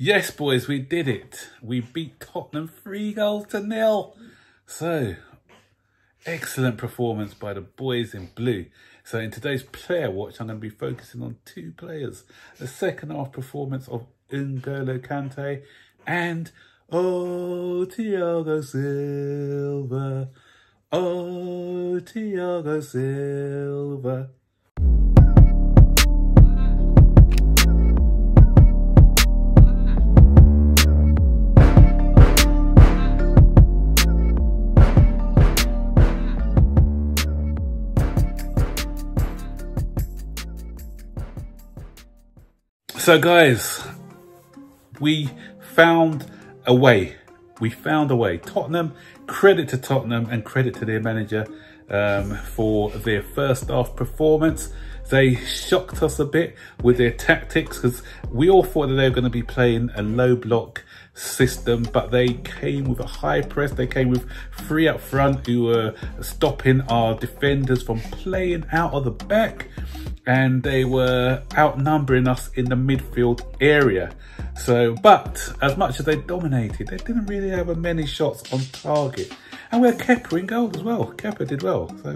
Yes, boys, we did it. We beat Tottenham 3-0. So, excellent performance by the boys in blue. So in today's player watch, I'm going to be focusing on two players. The second half performance of N'Golo Kante and Thiago Silva. Thiago Silva. So guys, we found a way. Tottenham, credit to Tottenham and credit to their manager for their first half performance. They shocked us a bit with their tactics because we all thought that they were going to be playing a low block system, but they came with a high press. They came with three up front who were stopping our defenders from playing out of the back, and they were outnumbering us in the midfield area. So, but as much as they dominated, they didn't really have many shots on target. And we had Kepa in goal as well. Kepa did well, so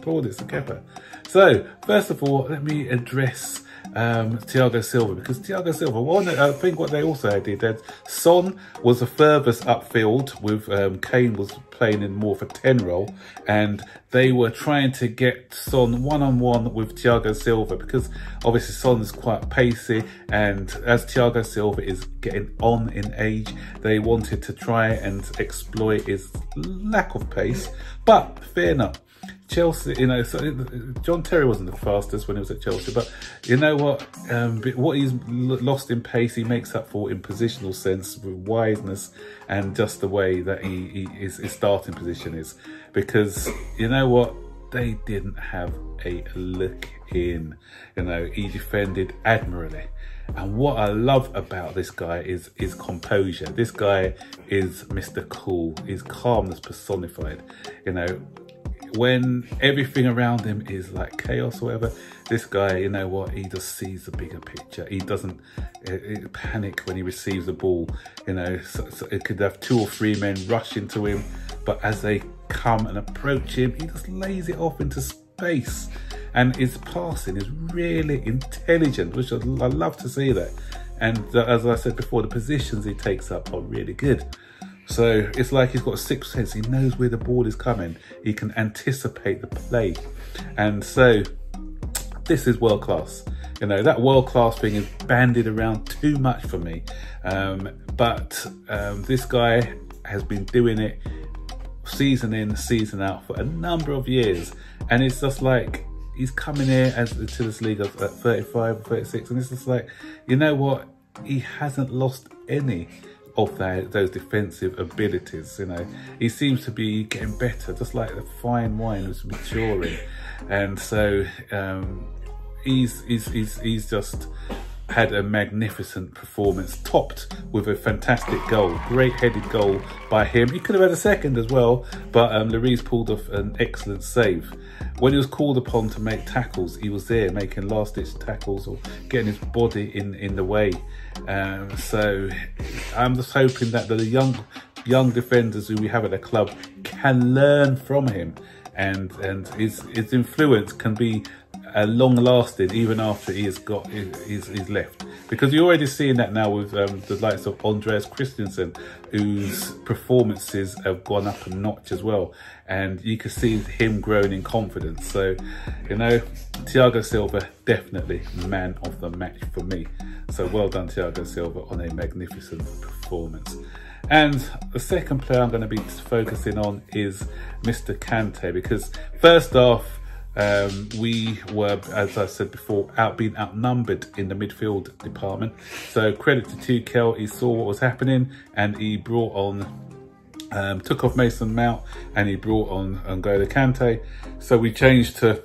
plaudits to Kepa. So, first of all, let me address Thiago Silva, because Thiago Silva, I think what they also did, that Son was the furthest upfield with Kane was playing in more of a 10 role, and they were trying to get Son one-on-one with Thiago Silva, because obviously Son is quite pacey, and as Thiago Silva is getting on in age, they wanted to try and exploit his lack of pace. But fair enough, Chelsea, you know, so John Terry wasn't the fastest when he was at Chelsea, but you know what he's lost in pace, he makes up for in positional sense with wiseness and just the way that his starting position is. Because you know what, they didn't have a look in. You know, he defended admirably. And what I love about this guy is his composure. This guy is Mr. Cool. His calmness personified. You know, when everything around him is like chaos or whatever, this guy, you know what, he just sees the bigger picture. He doesn't panic when he receives the ball. You know, so it could have 2 or 3 men rush into him, but as they come and approach him, he just lays it off into space. And his passing is really intelligent, which I love to see that. And as I said before, the positions he takes up are really good. So it's like he's got a sixth sense. He knows where the ball is coming. He can anticipate the play. And so this is world class. You know, that world class thing is bandied around too much for me. But this guy has been doing it season in, season out for a number of years. And it's just like, he's coming here to this league at 35, 36. And it's just like, you know what? He hasn't lost any of those defensive abilities. You know, he seems to be getting better, just like the fine wine was maturing. And so he's just had a magnificent performance, topped with a fantastic goal, great headed goal by him. He could have had a second as well, but Lloris pulled off an excellent save. When he was called upon to make tackles, he was there making last-ditch tackles or getting his body in the way. So I'm just hoping that the young defenders who we have at the club can learn from him, and his influence can be long-lasting even after he's left. Because you're already seeing that now with the likes of Andreas Christensen, whose performances have gone up a notch as well, and you can see him growing in confidence. So, you know, Thiago Silva, definitely man of the match for me. So well done, Thiago Silva, on a magnificent performance. And the second player I'm going to be focusing on is Mr. Kante, because first off, we were, as I said before, being outnumbered in the midfield department. So credit to Tuchel, he saw what was happening and he brought on, took off Mason Mount and he brought on N'Golo Kante. So we changed to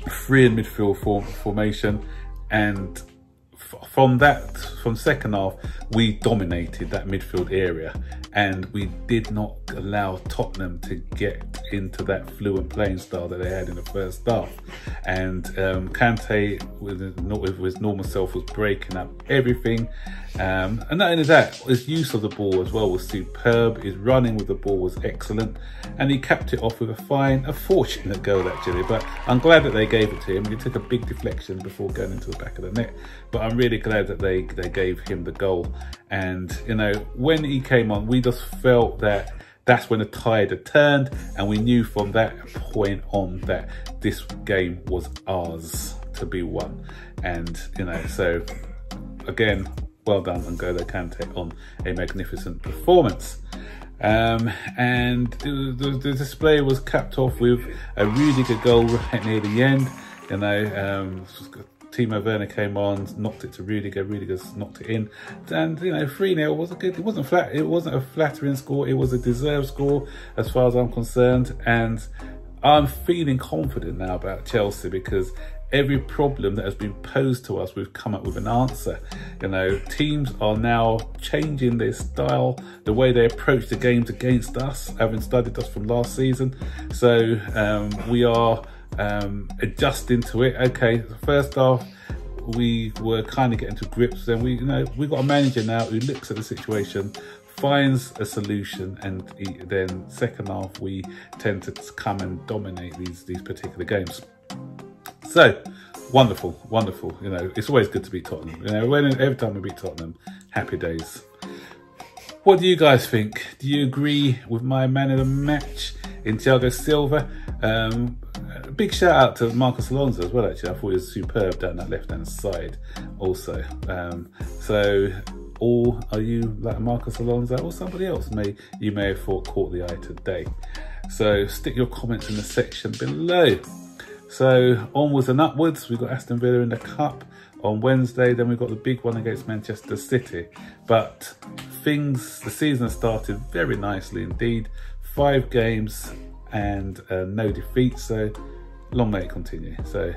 3 in midfield formation, and from second half, we dominated that midfield area, and we did not allow Tottenham to get into that fluent playing style that they had in the first half. And Kante, with his normal self, was breaking up everything, And not only that, his use of the ball as well was superb. His running with the ball was excellent, and he capped it off with a fine, a fortunate goal actually. But I'm glad that they gave it to him. He took a big deflection before going into the back of the net. But I'm really glad that they gave him the goal. And you know, when he came on, we just felt that that's when the tide had turned, and we knew from that point on that this game was ours to be won. And you know, so again, well done N'Golo Kante on a magnificent performance. And the display was capped off with a really good goal right near the end. You know, Timo Werner came on, knocked it to Rudiger. Rudiger knocked it in, and you know, 3-0 was a good. It wasn't flat. It wasn't a flattering score. It was a deserved score as far as I'm concerned, and I'm feeling confident now about Chelsea because every problem that has been posed to us, we've come up with an answer. You know, teams are now changing their style, the way they approach the games against us, having studied us from last season. So we are adjusting to it. Okay, the first half we were kind of getting to grips, and we've got a manager now who looks at the situation, finds a solution, and then second half we tend to come and dominate these particular games. So wonderful, wonderful. You know, it's always good to beat Tottenham. You know, every time we beat Tottenham, happy days. What do you guys think? Do you agree with my man of the match in Thiago Silva? Big shout out to Marcos Alonso as well, actually. I thought he was superb down that left-hand side also. So, or are you like Marcos Alonso or somebody else you may have thought caught the eye today? So stick your comments in the section below. So onwards and upwards, we've got Aston Villa in the Cup on Wednesday, then we've got the big one against Manchester City. But the season has started very nicely indeed. 5 games and no defeats, so long may it continue. So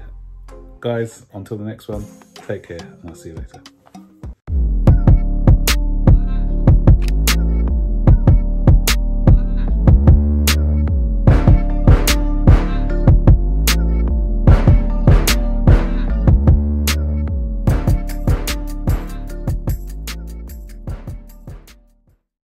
guys, until the next one, take care and I'll see you later.